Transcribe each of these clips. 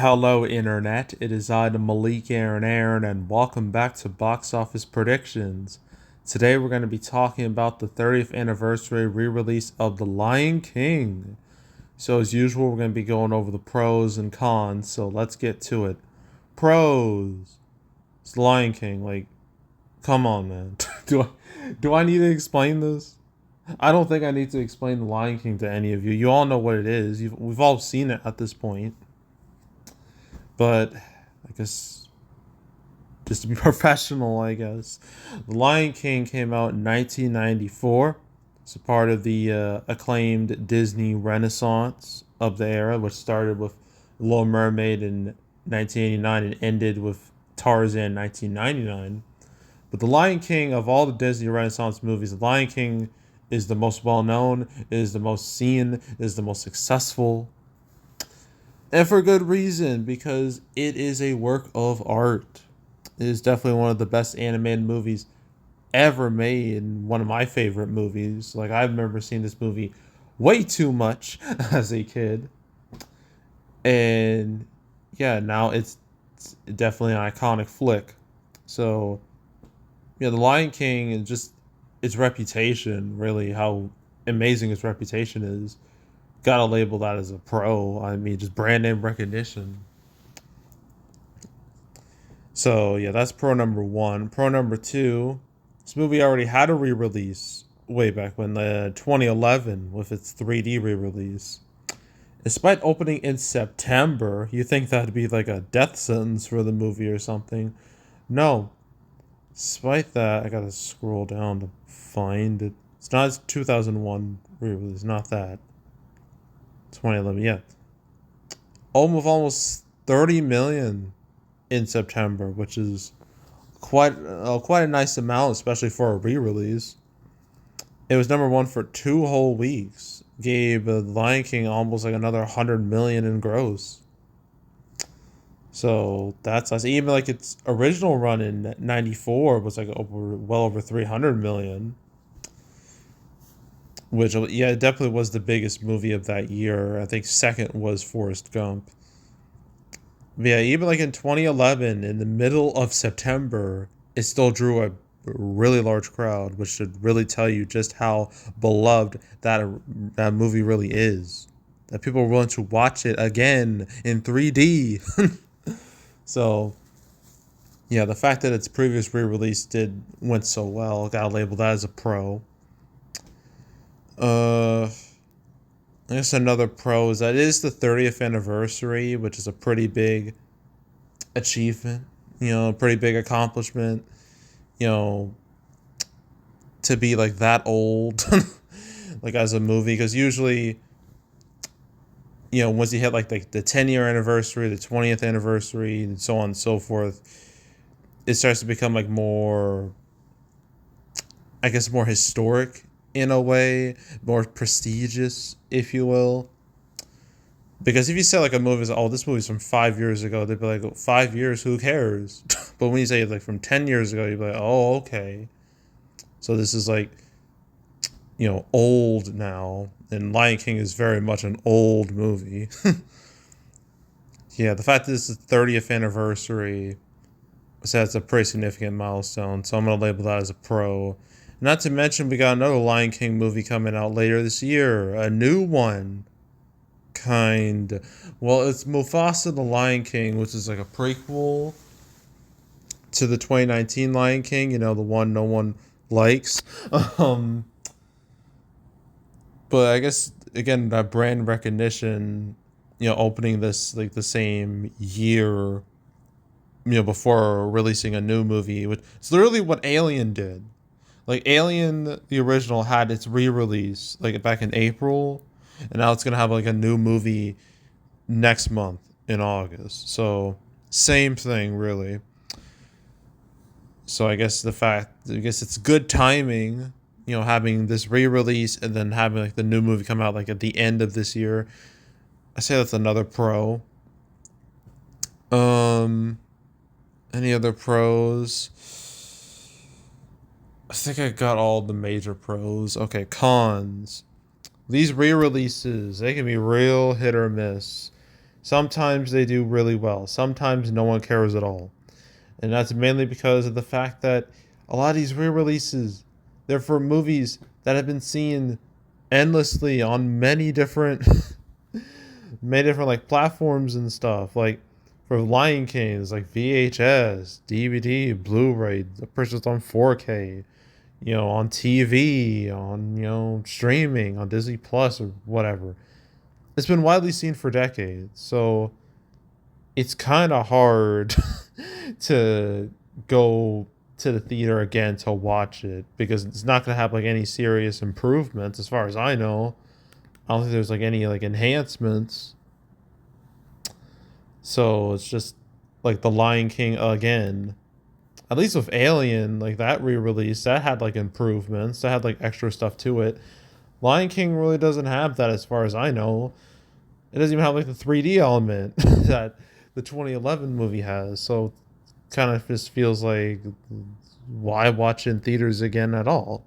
Hello, Internet. It is I, the Malik Aaron, and welcome back to Box Office Predictions. Today, we're going to be talking about the 30th anniversary re release of The Lion King. So, as usual, we're going to be going over the pros and cons, so let's get to it. Pros. It's The Lion King. Like, come on, man. do I need to explain this? I don't think I need to explain The Lion King to any of you. You all know what it is. We've all seen it at this point. But I guess just to be professional, I guess The Lion King came out in 1994. It's a part of the acclaimed Disney Renaissance of the era, which started with Little Mermaid in 1989 and ended with Tarzan in 1999. But The Lion King, of all the Disney Renaissance movies, The Lion King is the most well known, is the most seen, is the most successful, and for good reason, because it is a work of art. It is definitely one of the best animated movies ever made, and one of my favorite movies. Like, I remember seeing this movie way too much as a kid. And yeah, now it's definitely an iconic flick. So, yeah, The Lion King and just its reputation, really, how amazing its reputation is. Gotta label that as a pro. I mean, just brand name recognition. So yeah, that's pro number one. Pro number two, this movie already had a re-release way back when, the 2011, with its 3D re-release. Despite opening in September, you think that'd be like a death sentence for the movie or something. No. Despite that, I gotta scroll down to find it. It's not 2001 re-release, not that. 2011, yeah. Almost 30 million in September, which is quite a nice amount, especially for a re-release. It was number one for 2 whole weeks. Gave Lion King almost like another 100 million in gross. So that's nice. Even like its original run in '94 was like well over 300 million, which yeah, it definitely was the biggest movie of that year. I think second was Forrest Gump. Yeah, even like in 2011, in the middle of September, it still drew a really large crowd, which should really tell you just how beloved that movie really is. That people are willing to watch it again in 3D. So yeah, the fact that its previous re-release did went so well, gotta label that as a pro. Uh, I guess another pro is that it is the 30th anniversary, which is a pretty big achievement, a pretty big accomplishment, you know, to be like that old, like as a movie, because usually, once you hit like the 10-year anniversary, the 20th anniversary, and so on and so forth, it starts to become like more, I guess, more historic in a way, more prestigious, if you will. Because if you say like a movie is, oh, this movie's from 5 years ago, they'd be like, oh, 5 years, who cares? But when you say like from 10 years ago, you'd be like, oh, okay. So this is like, old now. And Lion King is very much an old movie. Yeah, the fact that this is the 30th anniversary, so that's a pretty significant milestone. So I'm going to label that as a pro. Not to mention, we got another Lion King movie coming out later this year, a new one. Well, it's Mufasa the Lion King, which is like a prequel to the 2019 Lion King, the one no one likes. um but I guess again, that brand recognition, opening this like the same year, before releasing a new movie, which it's literally what Alien did. Like, Alien the original had its re-release like back in April, and now it's gonna have like a new movie next month in August. So same thing, really. So I guess it's good timing, having this re-release and then having like the new movie come out like at the end of this year. I say that's another pro. Um, any other pros? I think I got all the major pros. Okay, cons. These re-releases, they can be real hit or miss. Sometimes they do really well. Sometimes no one cares at all. And that's mainly because of the fact that a lot of these re-releases, they're for movies that have been seen endlessly on many different many different like platforms and stuff. Like for Lion King, it's like VHS, DVD, Blu-ray, purchased on 4K, on TV, on streaming, on Disney Plus or whatever. It's been widely seen for decades, so it's kind of hard to go to the theater again to watch it because it's not going to have like any serious improvements as far as I know. I don't think there's like any like enhancements. So it's just like The Lion King again. At least with Alien, like that re-release, that had like improvements, that had like extra stuff to it. Lion King really doesn't have that as far as I know. It doesn't even have like the 3D element that the 2011 movie has. So kind of just feels like why watch in theaters again at all?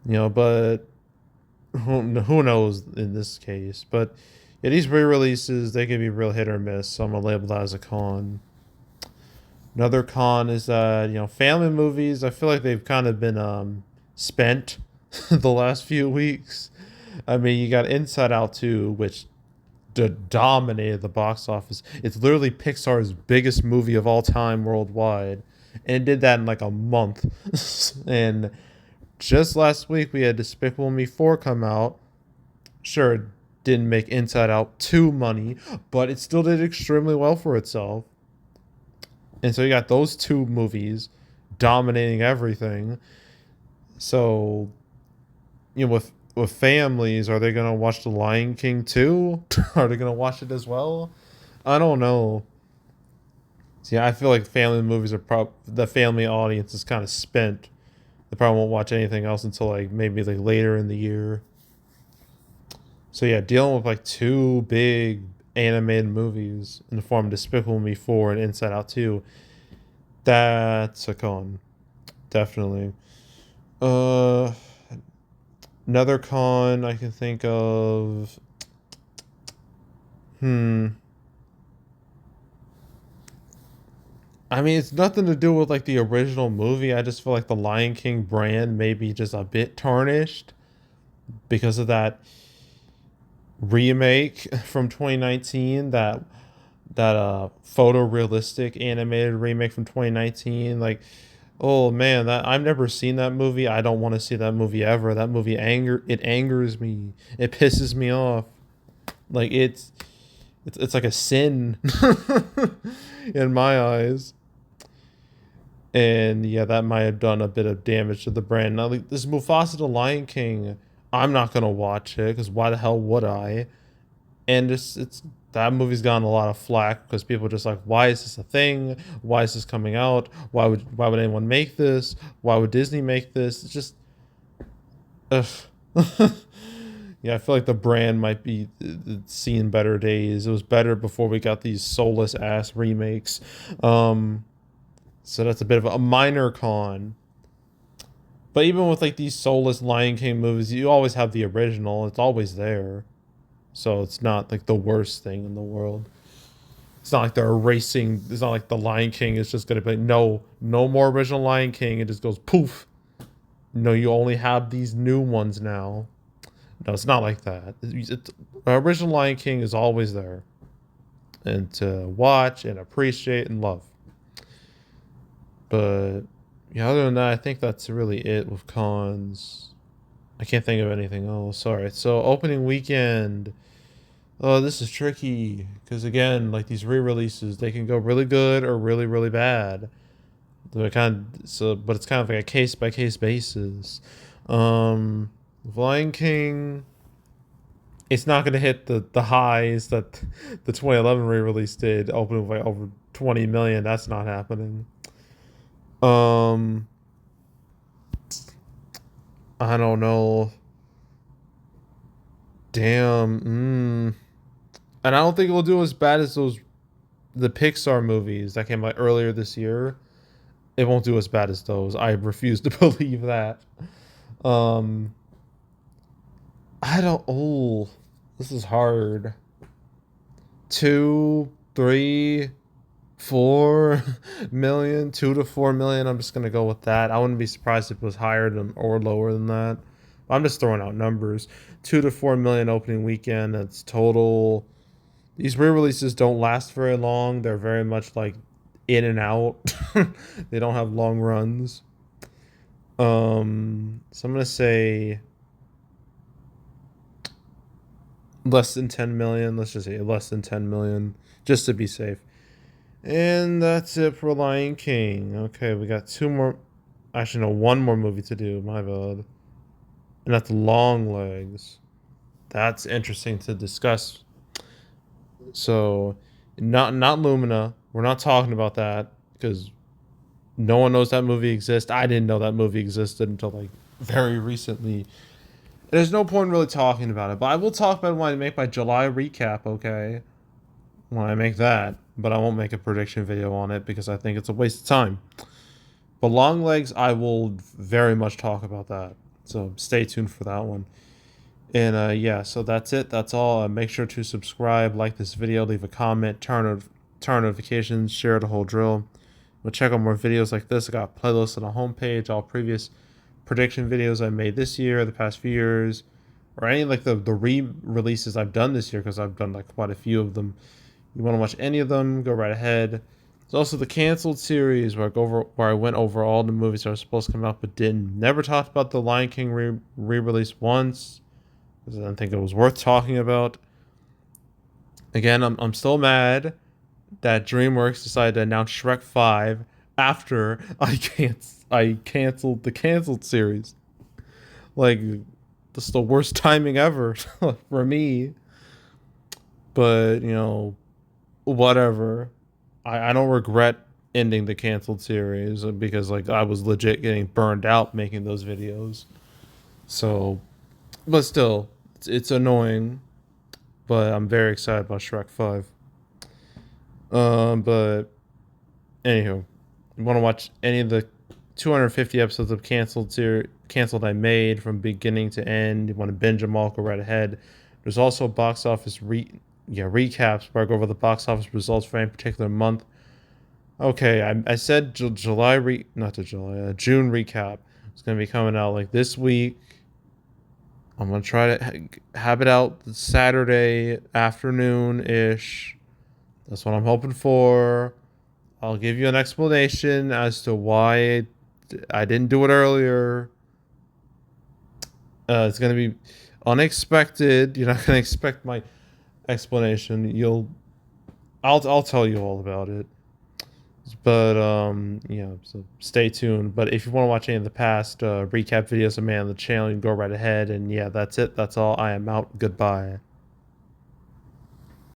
But who knows in this case? But yeah, these re-releases they can be real hit or miss. So I'm gonna label that as a con. Another con is that family movies. I feel like they've kind of been spent the last few weeks. I mean, you got Inside Out 2, which dominated the box office. It's literally Pixar's biggest movie of all time worldwide, and it did that in like a month. And just last week we had Despicable Me 4 come out. Sure, it didn't make Inside Out 2 money, but it still did extremely well for itself. And so you got those two movies dominating everything. So, with families, are they gonna watch The Lion King too? Are they gonna watch it as well? I don't know. See, I feel like family movies are the family audience is kind of spent. They probably won't watch anything else until like maybe like later in the year. So yeah, dealing with like two big animated movies in the form of Despicable Me 4 and Inside Out 2, that's a con. Definitely. Uh Another con I can think of. Hmm. I mean, it's nothing to do with like the original movie. I just feel like the Lion King brand may be just a bit tarnished because of that remake from 2019, that photorealistic animated remake from 2019. Like, oh man, that I've never seen that movie. I don't want to see that movie ever. That movie angers me. It pisses me off. Like it's like a sin in my eyes. And yeah, that might have done a bit of damage to the brand. Now, like, this Mufasa the Lion King, I'm not gonna watch it because why the hell would I? And it's that movie's gotten a lot of flack because people are just like, why is this a thing? Why is this coming out? Why would anyone make this? Why would Disney make this? It's just, ugh. Yeah, I feel like the brand might be seeing better days. It was better before we got these soulless ass remakes. Um, so that's a bit of a minor con. But even with like these soulless Lion King movies, you always have the original. It's always there. So it's not like the worst thing in the world. It's not like they're erasing. It's not like the Lion King is just gonna be no more original Lion King. It just goes poof. No, you only have these new ones now. No, it's not like that. Original Lion King is always there, and to watch and appreciate and love. But yeah, other than that, I think that's really it with cons. I can't think of anything else. All right, so opening weekend. Oh, this is tricky because again, like these re-releases, they can go really good or really really bad. But it's kind of like a case by case basis. Um, Lion King, it's not going to hit the highs that the 2011 re-release did, opening with like over 20 million. That's not happening. Um, I don't know. Damn. And I don't think it will do as bad as the Pixar movies that came out earlier this year. It won't do as bad as those. I refuse to believe that. Um, I don't. Oh, this is hard. 2, 3, 4 million, 2 to 4 million. I'm just gonna go with that. I wouldn't be surprised if it was higher than or lower than that. I'm just throwing out numbers. 2 to 4 million opening weekend. That's total. These re-releases don't last very long. They're very much like in and out. They don't have long runs. So I'm gonna say less than 10 million. Let's just say less than 10 million, just to be safe. And that's it for Lion King. Okay, we got two more. Actually, no, one more movie to do. My bad. And that's Longlegs. That's interesting to discuss. So, not Lumina. We're not talking about that because no one knows that movie exists. I didn't know that movie existed until like very recently. There's no point really talking about it, but I will talk about it when I make my July recap. Okay, when I make that, but I won't make a prediction video on it because I think it's a waste of time. But Longlegs, I will very much talk about that. So stay tuned for that one. And yeah, so that's it. That's all. Make sure to subscribe, like this video, leave a comment, turn notifications, share the whole drill. We'll check out more videos like this. I got playlists on the homepage, all previous prediction videos I made this year, the past few years, or any like the re-releases I've done this year because I've done like quite a few of them. You want to watch any of them? Go right ahead. There's also the canceled series where I went over all the movies that were supposed to come out but didn't. Never talked about the Lion King re-release once because I didn't think it was worth talking about. Again, I'm still mad that DreamWorks decided to announce Shrek 5 after I canceled the canceled series. Like, this is the worst timing ever for me. But, whatever. I don't regret ending the canceled series because like I was legit getting burned out making those videos. So, but still, it's annoying. But I'm very excited about Shrek 5. But anywho, you want to watch any of the 250 episodes of canceled I made from beginning to end? You want to binge them all? Go right ahead. There's also box office recaps where I go over the box office results for any particular month. Okay, I said June recap. It's gonna be coming out like this week. I'm gonna try to have it out Saturday afternoon ish. That's what I'm hoping for. I'll give you an explanation as to why I didn't do it earlier. It's gonna be unexpected. You're not gonna expect my explanation. I'll tell you all about it. But so stay tuned. But if you want to watch any of the past recap videos of me on the channel, you can go right ahead. And yeah, that's it. That's all. I am out. Goodbye.